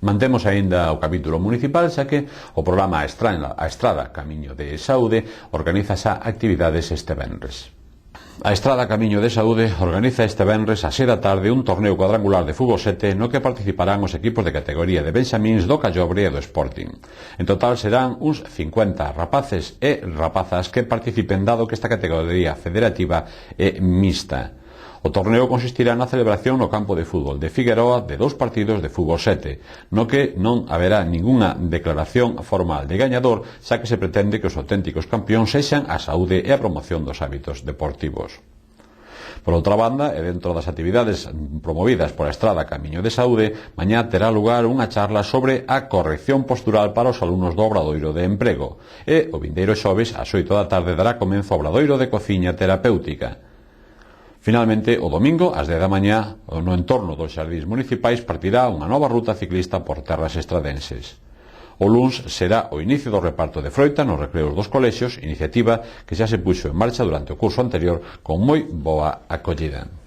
Mantemos aínda o capítulo municipal, xa que o programa A Estrada Camiño de Saúde organiza xa actividades este venres. A Estrada Camiño de Saúde organiza este venres ás 6 da tarde un torneo cuadrangular de fútbol 7 no que participarán os equipos de categoría de Benxamíns do Callobre e do Sporting. En total serán uns 50 rapaces e rapazas que participen, dado que esta categoría federativa é mixta. O torneo consistirá na celebración no campo de fútbol de Figueroa de 2 partidos de fútbol 7, no que non haberá ningunha declaración formal de gañador, xa que se pretende que os auténticos campións sexan a saúde e a promoción dos hábitos deportivos. Por outra banda, e dentro das actividades promovidas por a Estrada Camiño de Saúde, mañá terá lugar unha charla sobre a corrección postural para os alumnos do Obradoiro de Emprego, e o vindeiro xoves ás 8 da tarde dará comezo o Obradoiro de Cociña Terapéutica. Finalmente, o domingo, ás 10 da mañá, no entorno dos xardíns municipais, partirá unha nova ruta ciclista por terras estradenses. O luns será o inicio do reparto de froita nos recreos dos colexios, iniciativa que xa se puxo en marcha durante o curso anterior con moi boa acollida.